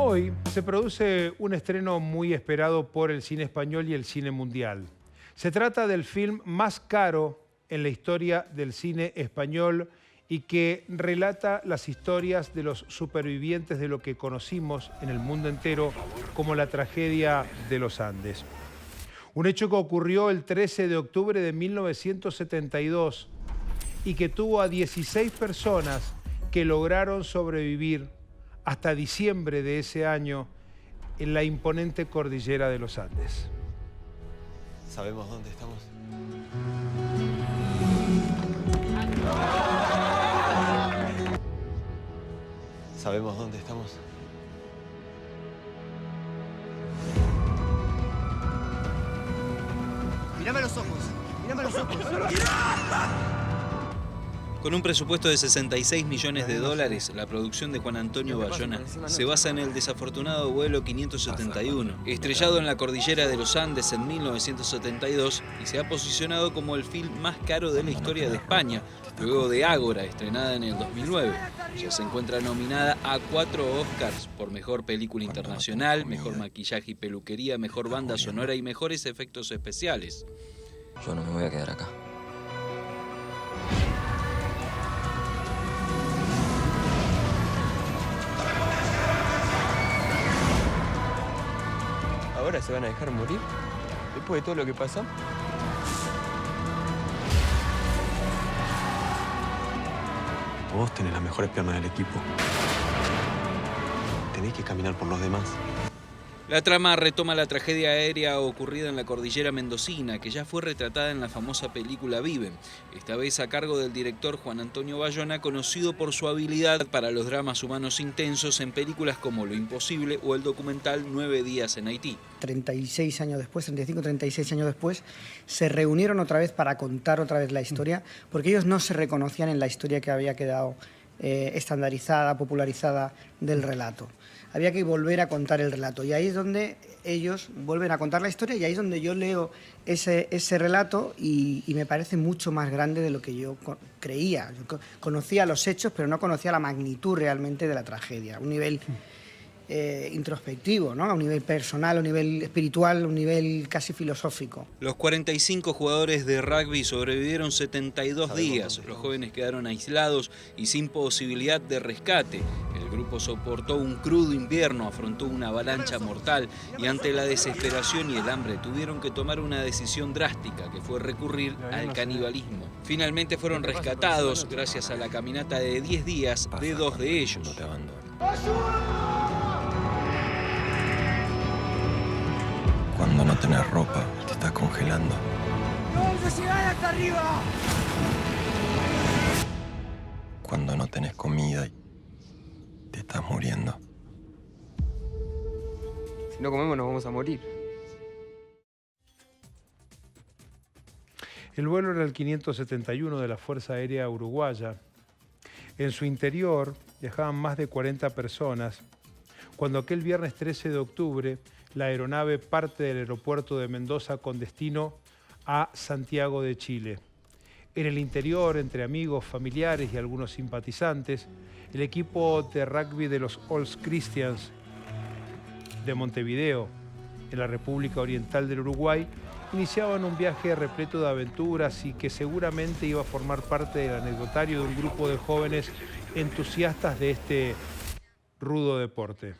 Hoy se produce un estreno muy esperado por el cine español y el cine mundial. Se trata del film más caro en la historia del cine español y que relata las historias de los supervivientes de lo que conocimos en el mundo entero como la tragedia de los Andes. Un hecho que ocurrió el 13 de octubre de 1972 y que tuvo a 16 personas que lograron sobrevivir hasta diciembre de ese año en la imponente cordillera de los Andes. ¿Sabemos dónde estamos? ¿Sabemos dónde estamos? Mírame a los ojos, mírame a los ojos. Con un presupuesto de 66 millones de dólares, la producción de Juan Antonio Bayona se basa en el desafortunado vuelo 571, estrellado en la cordillera de los Andes en 1972 y se ha posicionado como el film más caro de la historia de España, luego de Ágora, estrenada en el 2009. Ya se encuentra nominada a 4 Oscars por Mejor Película Internacional, Mejor Maquillaje y Peluquería, Mejor Banda Sonora y Mejores Efectos Especiales. Yo no me voy a quedar acá. ¿Ahora se van a dejar morir? ¿Después de todo lo que pasó? Vos tenés las mejores piernas del equipo. Tenés que caminar por los demás. La trama retoma la tragedia aérea ocurrida en la cordillera mendocina, que ya fue retratada en la famosa película Viven, esta vez a cargo del director Juan Antonio Bayona, conocido por su habilidad para los dramas humanos intensos en películas como Lo Imposible o el documental 9 días en Haití. 36 años después, 35, 36 años después, se reunieron otra vez para contar otra vez la historia, porque ellos no se reconocían en la historia que había quedado estandarizada, popularizada del relato. Había que volver a contar el relato y ahí es donde ellos vuelven a contar la historia y ahí es donde yo leo ese relato y me parece mucho más grande de lo que yo creía. Yo conocía los hechos, pero no conocía la magnitud realmente de la tragedia, a un nivel introspectivo, ¿no? A un nivel personal, a un nivel espiritual, a un nivel casi filosófico. Los 45 jugadores de rugby sobrevivieron 72 días. Los jóvenes quedaron aislados y sin posibilidad de rescate. El grupo soportó un crudo invierno, afrontó una avalancha mortal y ante la desesperación y el hambre tuvieron que tomar una decisión drástica, que fue recurrir al canibalismo. Finalmente fueron rescatados gracias a la caminata de 10 días de 2 de ellos. No te abandono. Cuando no tenés ropa, te estás congelando. ¡Vamos a llegar hasta arriba! Cuando no tenés comida y te estás muriendo. Si no comemos nos vamos a morir. El vuelo era el 571 de la Fuerza Aérea Uruguaya. En su interior viajaban más de 40 personas, cuando aquel viernes 13 de octubre la aeronave parte del aeropuerto de Mendoza con destino a Santiago de Chile. En el interior, entre amigos, familiares y algunos simpatizantes, el equipo de rugby de los All Christians de Montevideo, en la República Oriental del Uruguay, iniciaban un viaje repleto de aventuras y que seguramente iba a formar parte del anecdotario de un grupo de jóvenes entusiastas de este rudo deporte.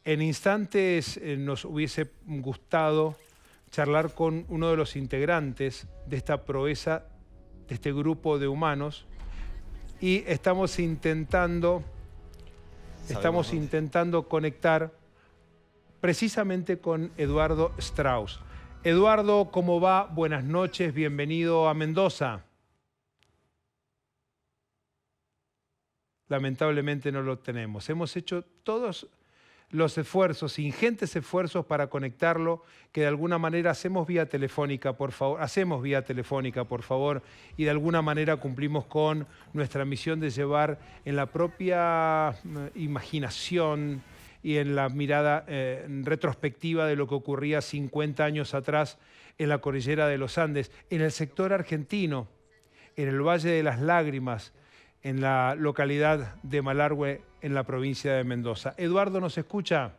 En instantes nos hubiese gustado charlar con uno de los integrantes de esta proeza, de este grupo de humanos, y estamos intentando conectar precisamente con Eduardo Strauss. Eduardo, ¿cómo va? Buenas noches, bienvenido a Mendoza. Lamentablemente no lo tenemos. Hemos hecho todos los esfuerzos, ingentes esfuerzos para conectarlo, que de alguna manera hacemos vía telefónica, por favor, y de alguna manera cumplimos con nuestra misión de llevar en la propia imaginación y en la mirada retrospectiva de lo que ocurría 50 años atrás en la cordillera de los Andes, en el sector argentino, en el Valle de las Lágrimas, en la localidad de Malargüe, en la provincia de Mendoza. Eduardo, ¿nos escucha?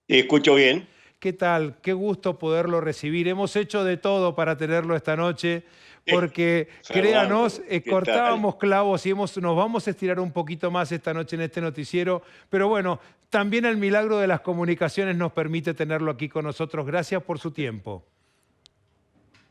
Sí, escucho bien. ¿Qué tal? Qué gusto poderlo recibir. Hemos hecho de todo para tenerlo esta noche, porque Fernando, créanos, ¿qué tal? cortábamos clavos y nos vamos a estirar un poquito más esta noche en este noticiero, pero bueno, también el milagro de las comunicaciones nos permite tenerlo aquí con nosotros. Gracias por su tiempo.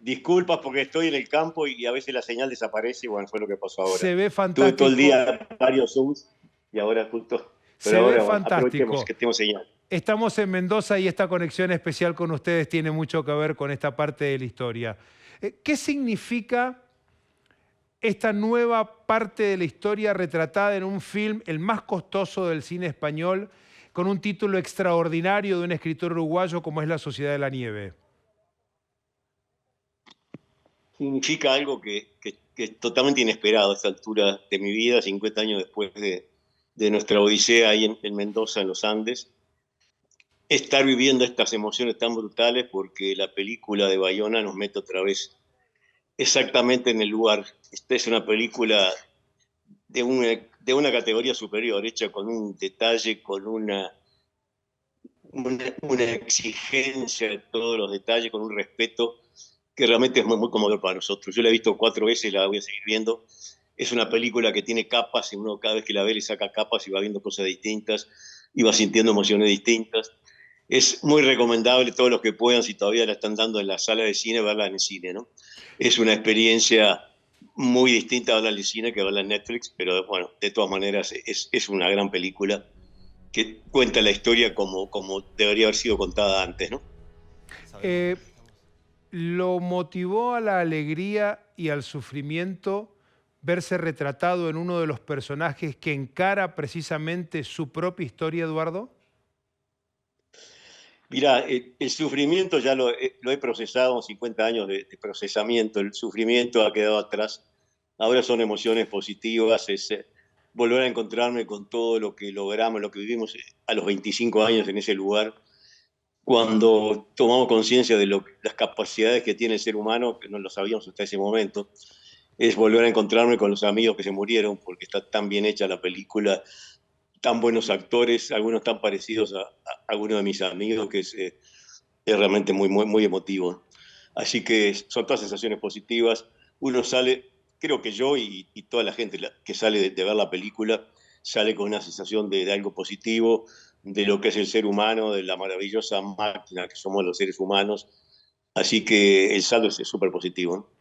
Disculpas porque estoy en el campo y a veces la señal desaparece y bueno, fue lo que pasó ahora. Se ve Tuve todo el fantástico. día varios Zooms y ahora justo... Pero Se ve ahora bueno, aprovechemos fantástico. que tengo señal. Estamos en Mendoza y esta conexión especial con ustedes tiene mucho que ver con esta parte de la historia. ¿Qué significa esta nueva parte de la historia retratada en un film, el más costoso del cine español, con un título extraordinario de un escritor uruguayo como es La Sociedad de la Nieve? Significa algo que es totalmente inesperado a esta altura de mi vida, 50 años después de nuestra odisea ahí en Mendoza, en los Andes. Estar viviendo estas emociones tan brutales porque la película de Bayona nos mete otra vez exactamente en el lugar. Esta es una película de una categoría superior, hecha con un detalle, con una exigencia de todos los detalles, con un respeto que realmente es muy, muy conmovedor para nosotros. Yo la he visto 4 veces, la voy a seguir viendo. Es una película que tiene capas y uno cada vez que la ve le saca capas y va viendo cosas distintas y va sintiendo emociones distintas. Es muy recomendable todos los que puedan, si todavía la están dando en la sala de cine, verla en el cine, ¿no? Es una experiencia muy distinta a verla en el cine que verla en Netflix, pero bueno, de todas maneras es una gran película que cuenta la historia como debería haber sido contada antes, ¿no? ¿Lo motivó a la alegría y al sufrimiento verse retratado en uno de los personajes que encara precisamente su propia historia, Eduardo? Mirá, el sufrimiento ya lo he procesado, 50 años de procesamiento, el sufrimiento ha quedado atrás. Ahora son emociones positivas, es volver a encontrarme con todo lo que logramos, lo que vivimos a los 25 años en ese lugar, cuando tomamos conciencia de las capacidades que tiene el ser humano, que no lo sabíamos hasta ese momento. Es volver a encontrarme con los amigos que se murieron, porque está tan bien hecha la película, tan buenos actores, algunos tan parecidos a algunos de mis amigos, que es realmente muy, muy, muy emotivo. Así que son todas sensaciones positivas. Uno sale, creo que yo y toda la gente que sale de ver la película, sale con una sensación de algo positivo, de lo que es el ser humano, de la maravillosa máquina que somos los seres humanos. Así que el saldo es súper positivo, ¿no?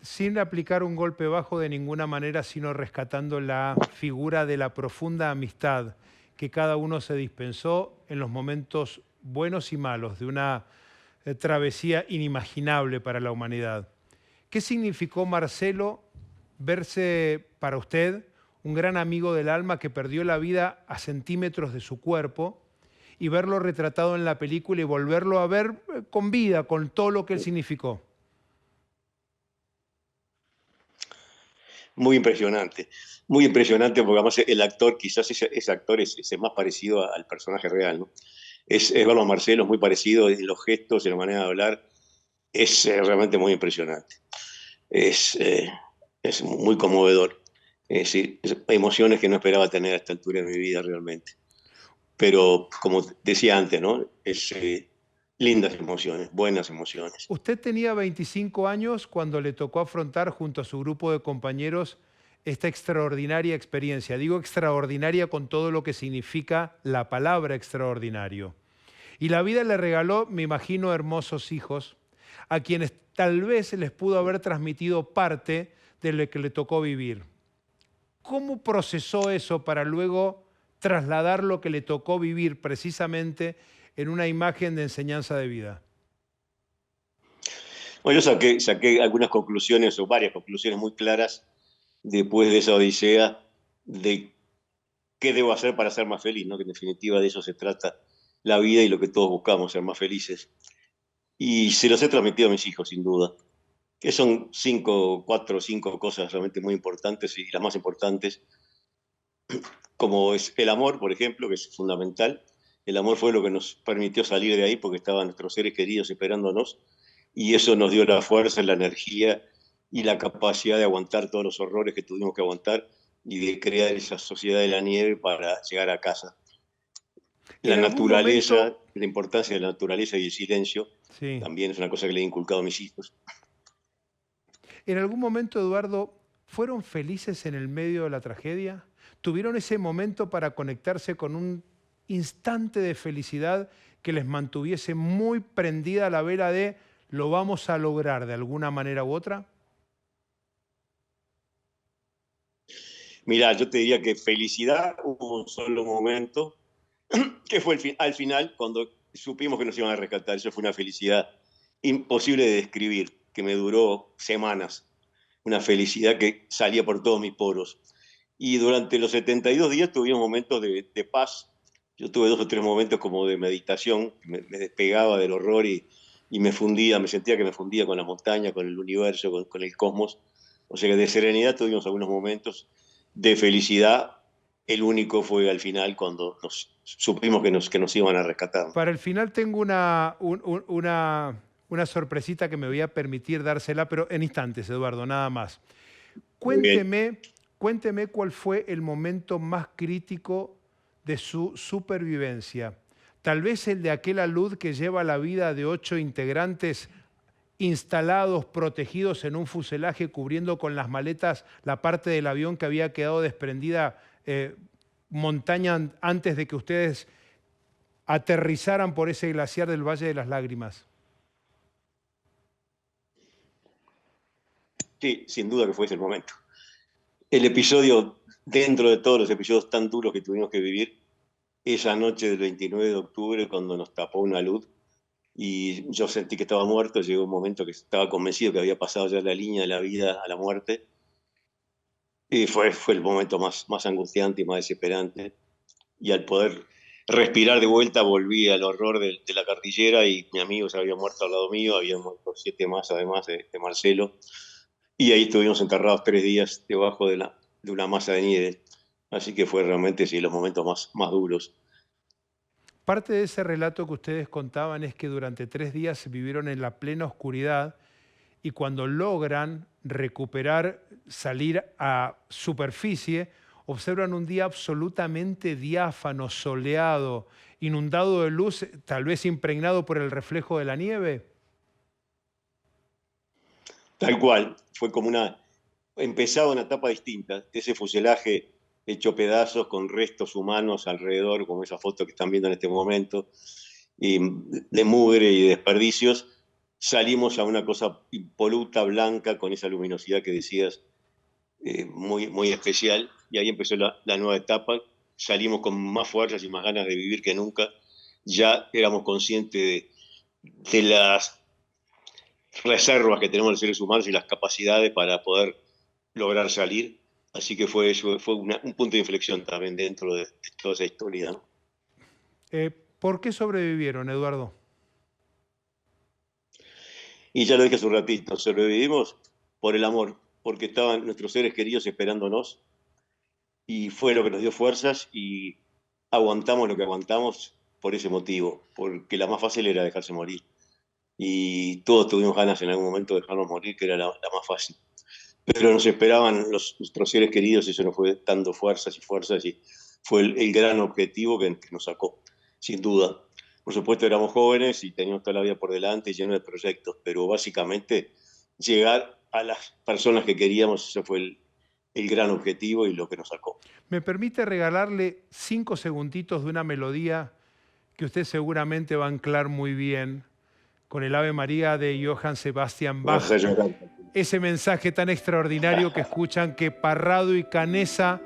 Sin aplicar un golpe bajo de ninguna manera, sino rescatando la figura de la profunda amistad que cada uno se dispensó en los momentos buenos y malos de una travesía inimaginable para la humanidad. ¿Qué significó, Marcelo, verse para usted un gran amigo del alma que perdió la vida a centímetros de su cuerpo y verlo retratado en la película y volverlo a ver con vida, con todo lo que él significó? Muy impresionante porque además el actor, quizás ese actor es el más parecido al personaje real, ¿no? Es verlo a Marcelo, es muy parecido en los gestos, en la manera de hablar, es realmente muy impresionante. Es muy conmovedor. Sí, emociones que no esperaba tener a esta altura de mi vida realmente. Pero como decía antes, ¿no? Lindas emociones, buenas emociones. Usted tenía 25 años cuando le tocó afrontar junto a su grupo de compañeros esta extraordinaria experiencia. Digo extraordinaria con todo lo que significa la palabra extraordinario. Y la vida le regaló, me imagino, hermosos hijos, a quienes tal vez les pudo haber transmitido parte de lo que le tocó vivir. ¿Cómo procesó eso para luego trasladar lo que le tocó vivir precisamente en una imagen de enseñanza de vida? Bueno, yo saqué algunas conclusiones, o varias conclusiones muy claras, después de esa odisea, de qué debo hacer para ser más feliz, ¿no? Que en definitiva de eso se trata la vida y lo que todos buscamos, ser más felices. Y se los he transmitido a mis hijos, sin duda, que son 4 o 5 cosas realmente muy importantes y las más importantes, como es el amor, por ejemplo, que es fundamental. El amor fue lo que nos permitió salir de ahí porque estaban nuestros seres queridos esperándonos y eso nos dio la fuerza, la energía y la capacidad de aguantar todos los horrores que tuvimos que aguantar y de crear esa sociedad de la nieve para llegar a casa. La naturaleza, la importancia de la naturaleza y el silencio, sí, también es una cosa que le he inculcado a mis hijos. ¿En algún momento, Eduardo, fueron felices en el medio de la tragedia? ¿Tuvieron ese momento para conectarse con un instante de felicidad que les mantuviese muy prendida la vela de lo vamos a lograr de alguna manera u otra? Mirá, yo te diría que felicidad hubo un solo momento, que fue al final, cuando supimos que nos iban a rescatar. Eso fue una felicidad imposible de describir, que me duró semanas. Una felicidad que salía por todos mis poros. Y durante los 72 días tuvimos momentos de paz. Yo tuve 2 o 3 momentos como de meditación, me despegaba del horror y me fundía, me sentía que me fundía con la montaña, con el universo, con el cosmos. O sea que de serenidad tuvimos algunos momentos. De felicidad, el único fue al final cuando supimos que nos iban a rescatar. Para el final tengo una sorpresita que me voy a permitir dársela, pero en instantes, Eduardo, nada más. Cuénteme cuál fue el momento más crítico de su supervivencia. Tal vez el de aquel alud que lleva la vida de 8 integrantes instalados, protegidos en un fuselaje, cubriendo con las maletas la parte del avión que había quedado desprendida montaña antes de que ustedes aterrizaran por ese glaciar del Valle de las Lágrimas. Sí, sin duda que fue ese el momento. El episodio, dentro de todos los episodios tan duros que tuvimos que vivir, esa noche del 29 de octubre, cuando nos tapó una luz, y yo sentí que estaba muerto, llegó un momento que estaba convencido que había pasado ya la línea de la vida a la muerte, y fue el momento más angustiante y más desesperante. Y al poder respirar de vuelta, volví al horror de la cordillera, y mi amigo se había muerto al lado mío, había muerto 7 más, además de Marcelo, y ahí estuvimos enterrados 3 días debajo de una masa de nieve. Así que fue realmente, sí, los momentos más duros. Parte de ese relato que ustedes contaban es que durante 3 días vivieron en la plena oscuridad y cuando logran recuperar, salir a superficie, observan un día absolutamente diáfano, soleado, inundado de luz, tal vez impregnado por el reflejo de la nieve. Tal cual, fue como empezaba una etapa distinta, ese fuselaje hecho pedazos con restos humanos alrededor, como esa foto que están viendo en este momento, y de mugre y desperdicios. Salimos a una cosa impoluta, blanca, con esa luminosidad que decías, muy especial, y ahí empezó la nueva etapa. Salimos con más fuerzas y más ganas de vivir que nunca. Ya éramos conscientes de las reservas que tenemos los seres humanos y las capacidades para poder lograr salir. Así que fue un punto de inflexión también dentro de toda esa historia, ¿no? ¿Por qué sobrevivieron, Eduardo? Y ya lo dije hace un ratito, sobrevivimos por el amor, porque estaban nuestros seres queridos esperándonos, y fue lo que nos dio fuerzas, y aguantamos lo que aguantamos por ese motivo, porque la más fácil era dejarse morir. Y todos tuvimos ganas en algún momento de dejarnos morir, que era la más fácil. Pero nos esperaban nuestros seres queridos, y eso nos fue dando fuerzas, y fue el gran objetivo que nos sacó, sin duda. Por supuesto éramos jóvenes y teníamos toda la vida por delante, lleno de proyectos, pero básicamente llegar a las personas que queríamos, ese fue el gran objetivo y lo que nos sacó. ¿Me permite regalarle 5 segunditos de una melodía que usted seguramente va a anclar muy bien con el Ave María de Johann Sebastian Bach? Ese mensaje tan extraordinario que escuchan que Parrado y Canessa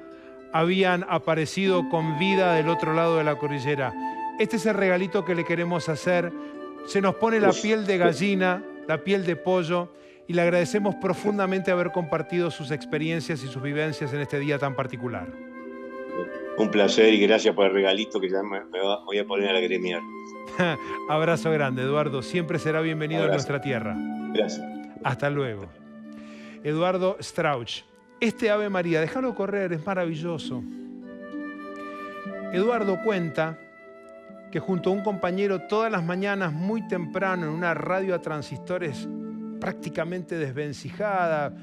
habían aparecido con vida del otro lado de la cordillera. Este es el regalito que le queremos hacer. Se nos pone la piel de gallina, la piel de pollo, y le agradecemos profundamente haber compartido sus experiencias y sus vivencias en este día tan particular. Un placer y gracias por el regalito, que ya me voy a poner a lagrimiar. Abrazo grande, Eduardo. Siempre será bienvenido en nuestra tierra. Gracias. Hasta luego. Eduardo Strauch. Este Ave María, déjalo correr, es maravilloso. Eduardo cuenta que junto a un compañero todas las mañanas muy temprano en una radio a transistores prácticamente desvencijada,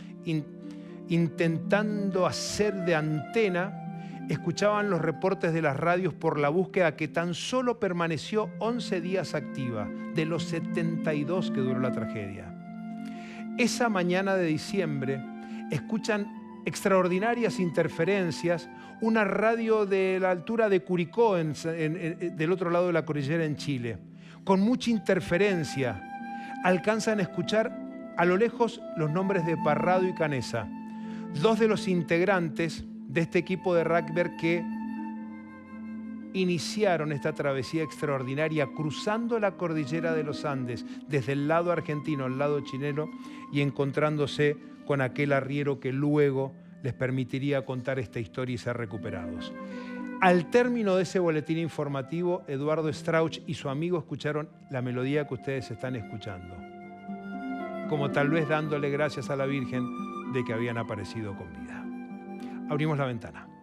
intentando hacer de antena, escuchaban los reportes de las radios por la búsqueda que tan solo permaneció 11 días activa, de los 72 que duró la tragedia. Esa mañana de diciembre escuchan extraordinarias interferencias, una radio de la altura de Curicó, del otro lado de la cordillera en Chile. Con mucha interferencia alcanzan a escuchar a lo lejos los nombres de Parrado y Canessa, dos de los integrantes de este equipo de rugby que iniciaron esta travesía extraordinaria cruzando la cordillera de los Andes desde el lado argentino al lado chileno y encontrándose con aquel arriero que luego les permitiría contar esta historia y ser recuperados. Al término de ese boletín informativo, Eduardo Strauch y su amigo escucharon la melodía que ustedes están escuchando, como tal vez dándole gracias a la Virgen de que habían aparecido con vida. Abrimos la ventana.